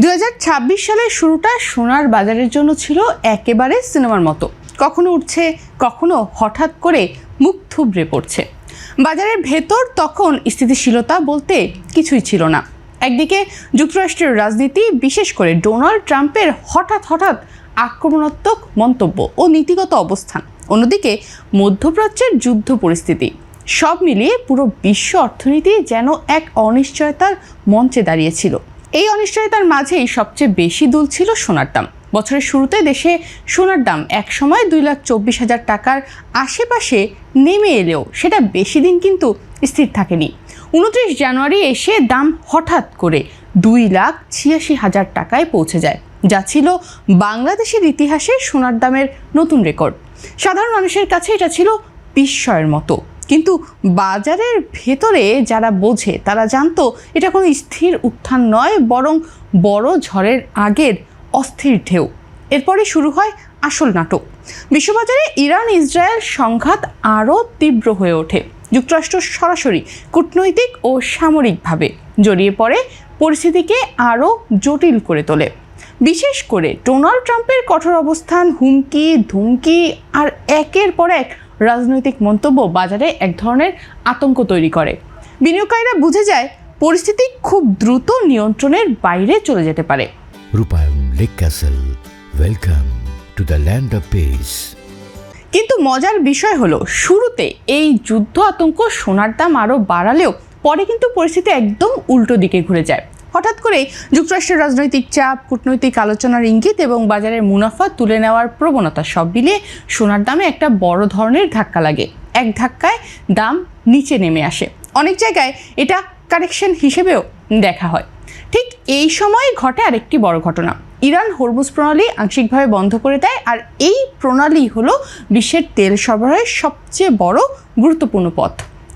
2026 সালের শুরুটা সোনার বাজারের জন্য ছিল একেবারে সিনেমার মতো। কখনো উঠছে, কখনো হঠাৎ করে মুখ থুবড়ে পড়ছে। বাজারের ভেতর তখন স্থিতিশীলতা বলতে কিছুই ছিল না। একদিকে যুক্তরাষ্ট্রের রাজনীতি, বিশেষ করে ডোনাল্ড ট্রাম্পের হঠাৎ আক্রমণাত্মক মন্তব্য ও নীতিগত অবস্থান, অন্যদিকে মধ্যপ্রাচ্যের যুদ্ধ পরিস্থিতি। সব মিলিয়ে পুরো বিশ্ব অর্থনীতি যেন এক অনিশ্চয়তার মঞ্চে দাঁড়িয়েছিল। এই অনিশ্চয়তার মাঝেই সবচেয়ে বেশি দুলছিল সোনার দাম। বছরের শুরুতে দেশে সোনার দাম একসময় 2,24,000 টাকার আশেপাশে নেমে এলেও সেটা বেশি দিন কিন্তু স্থির থাকেনি। 29 জানুয়ারি এসে দাম হঠাৎ করে 2,86,000 টাকায় পৌঁছে যায়, যা ছিল বাংলাদেশের ইতিহাসে সোনার দামের নতুন রেকর্ড। সাধারণ মানুষের কাছে এটা ছিল বিস্ময়ের মতো, কিন্তু বাজারের ভেতরে যারা বোঝে তারা জানতো এটা কোনো স্থির উত্থান নয়, বরং বড় ঝড়ের আগের অস্থির ঢেউ। এরপরে শুরু হয় আসল নাটক। বিশ্ববাজারে ইরান ইসরায়েল সংঘাত আরও তীব্র হয়ে ওঠে। যুক্তরাষ্ট্র সরাসরি কূটনৈতিক ও সামরিকভাবে জড়িয়ে পড়ে, পরিস্থিতিকে আরও জটিল করে তোলে। বিশেষ করে ডোনাল্ড ট্রাম্পের কঠোর অবস্থান, হুমকি ধুমকি আর একের পর এক রাজনৈতিক মন্তব্য বাজারে এক ধরনের আতঙ্ক তৈরি করে। বিনিয়োগকারীরা বুঝে যায় পরিস্থিতি খুব দ্রুত নিয়ন্ত্রণের বাইরে চলে যেতে পারে। রূপায়ণ lake castle, welcome to the land of piece. কিন্তু মজার বিষয় হলো, শুরুতে এই যুদ্ধ আতঙ্ক সোনার দাম আরও বাড়ালেও পরে কিন্তু পরিস্থিতি একদম উল্টো দিকে ঘুরে যায়। হঠাৎ করেই যুক্তরাষ্ট্রের রাজনৈতিক চাপ, কূটনৈতিক আলোচনার ইঙ্গিত এবং বাজারের মুনাফা তুলে নেওয়ার প্রবণতা সব মিলিয়ে সোনার দামে একটা বড় ধরনের ধাক্কা লাগে। এক ধাক্কায় দাম নিচে নেমে আসে। অনেক জায়গায় এটা কারেকশন হিসেবেও দেখা হয়। ঠিক এই সময় ঘটে আরেকটি বড় ঘটনা। ইরান হরমুজ প্রণালী আংশিকভাবে বন্ধ করে দেয়, আর এই প্রণালী হলো বিশ্বের তেল সরবরাহের সবচেয়ে বড় গুরুত্বপূর্ণ পথ।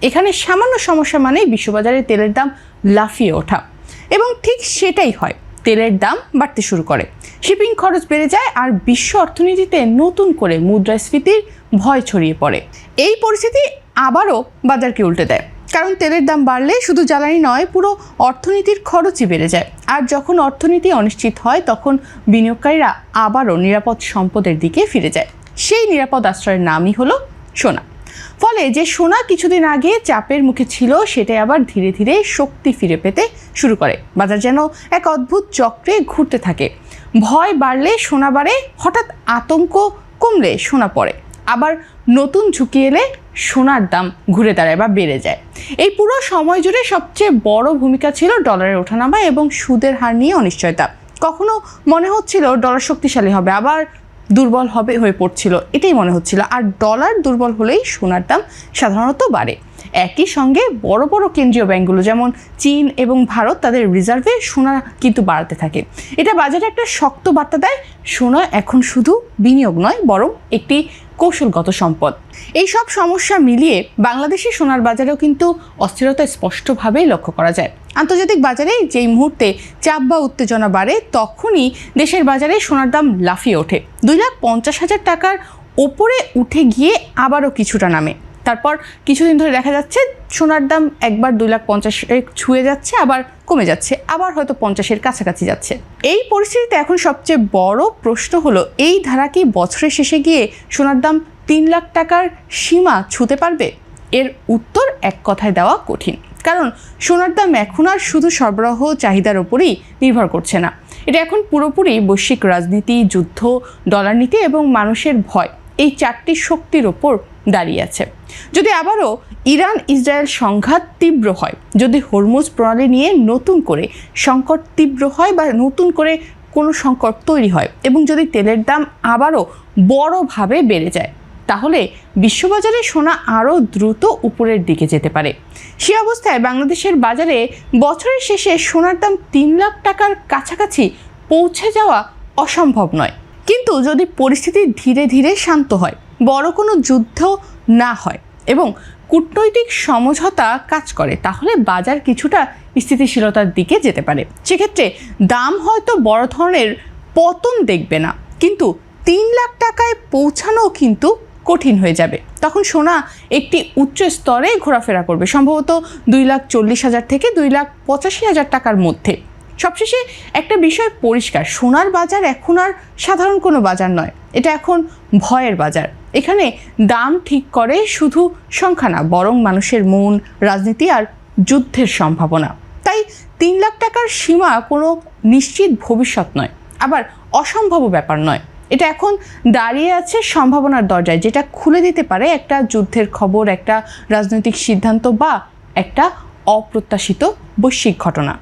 এখানে সামান্য সমস্যা মানেই বিশ্ববাজারে তেলের দাম লাফিয়ে ওঠা, এবং ঠিক সেটাই হয়। তেলের দাম বাড়তে শুরু করে, শিপিং খরচ বেড়ে যায়, আর বিশ্ব অর্থনীতিতে নতুন করে মুদ্রাস্ফীতির ভয় ছড়িয়ে পড়ে। এই পরিস্থিতি আবারও বাজারকে উল্টে দেয়, কারণ তেলের দাম বাড়লে শুধু জ্বালানি নয়, পুরো অর্থনীতির খরচই বেড়ে যায়। আর যখন অর্থনীতি অনিশ্চিত হয়, তখন বিনিয়োগকারীরা আবারও নিরাপদ সম্পদের দিকে ফিরে যায়। সেই নিরাপদ আশ্রয়ের নামই হলো সোনা। ফলে যে সোনা কিছুদিন আগে চাপের মুখে ছিল, সেটাই আবার ধীরে ধীরে শক্তি ফিরে পেতে শুরু করে। বাজার যেন এক অদ্ভুত চক্রে ঘুরতে থাকে। ভয় বাড়লে সোনা বাড়ে, হঠাৎ আতঙ্ক কমলে সোনা পড়ে, আবার নতুন ঝুঁকি এলে সোনার দাম ঘুরে দাঁড়ায় বা বেড়ে যায়। এই পুরো সময় জুড়ে সবচেয়ে বড় ভূমিকা ছিল ডলারের ওঠানামা এবং সুদের হার নিয়ে অনিশ্চয়তা। কখনো মনে হচ্ছিল ডলার শক্তিশালী হবে, আবার দুর্বল হয়ে পড়ছিল, এটাই মনে হচ্ছিল। আর ডলার দুর্বল হলেই সোনার দাম সাধারণত বাড়ে। একই সঙ্গে বড় বড় কেন্দ্রীয় ব্যাংকগুলো যেমন চীন এবং ভারত, তাদের রিজার্ভে সোনা কিন্তু বাড়াতে থাকে। এটা বাজারে একটা শক্ত বার্তা দেয়, সোনা এখন শুধু বিনিয়োগ নয়, বরং একটি কৌশলগত সম্পদ। এই সব সমস্যা মিলিয়ে বাংলাদেশের সোনার বাজারেও কিন্তু অস্থিরতা স্পষ্টভাবেই লক্ষ্য করা যায়। আন্তর্জাতিক বাজারে যেই মুহূর্তে চাপ বা উত্তেজনা বাড়ে, তখনই দেশের বাজারে সোনার দাম লাফিয়ে ওঠে। 2,50,000 টাকার ওপরে উঠে গিয়ে আবারও কিছুটা নামে। তারপর কিছুদিন ধরে দেখা যাচ্ছে সোনার দাম একবার 2,50,000 ছুঁয়ে যাচ্ছে, আবার কমে যাচ্ছে, আবার হয়তো 50-এর কাছাকাছি যাচ্ছে। এই পরিস্থিতিতে এখন সবচেয়ে বড় প্রশ্ন হলো, এই ধারা কি বছরের শেষে গিয়ে সোনার দাম 3 লাখ টাকার সীমা ছুঁতে পারবে? এর উত্তর এক কথায় দেওয়া কঠিন, কারণ সোনার দাম এখন আর শুধু সরবরাহ চাহিদার ওপরেই নির্ভর করছে না। এটা এখন পুরোপুরি বৈশ্বিক রাজনীতি, যুদ্ধ, ডলার নীতি এবং মানুষের ভয়, এই 4টি শক্তির ওপর দাঁড়িয়ে আছে। যদি আবারও ইরান ইসরায়েল সংঘাত তীব্র হয়, যদি হরমুজ প্রণালী নিয়ে নতুন করে সংকট তীব্র হয় বা নতুন করে কোনো সংকট তৈরি হয়, এবং যদি তেলের দাম আবারও বড়ভাবে বেড়ে যায়, তাহলে বিশ্ববাজারে সোনা আরও দ্রুত উপরের দিকে যেতে পারে। সে অবস্থায় বাংলাদেশের বাজারে বছরের শেষে সোনার দাম 3 লাখ টাকার কাছাকাছি পৌঁছে যাওয়া অসম্ভব নয়। কিন্তু যদি পরিস্থিতি ধীরে ধীরে শান্ত হয়, বড় কোনো যুদ্ধ না হয় এবং কূটনৈতিক সমঝোতা কাজ করে, তাহলে বাজার কিছুটা স্থিতিশীলতার দিকে যেতে পারে। সেক্ষেত্রে দাম হয়তো বড় ধরনের পতন দেখবে না, কিন্তু 3 লাখ টাকায় পৌঁছানো কিন্তু কঠিন হয়ে যাবে। তখন সোনা একটি উচ্চ স্তরে ঘোরাফেরা করবে, সম্ভবত 2,40,000 থেকে 2,85,000 টাকার মধ্যে। সবশেষে একটা বিষয় পরিষ্কার, সোনার বাজার এখন আর সাধারণ কোনো বাজার নয়, এটা এখন ভয়ের বাজার। এখানে দাম ঠিক করে শুধু সংখ্যা না, বরং মানুষের মন, রাজনীতি আর যুদ্ধের সম্ভাবনা। তাই 3 লাখ টাকার সীমা কোনো নিশ্চিত ভবিষ্যৎ নয়, আবার অসম্ভব ব্যাপার নয়। এটা এখন দাঁড়িয়ে আছে সম্ভাবনার দরজায়, যেটা খুলে দিতে পারে একটা যুদ্ধের খবর, একটা রাজনৈতিক সিদ্ধান্ত বা একটা অপ্রত্যাশিত বৈশ্বিক ঘটনা।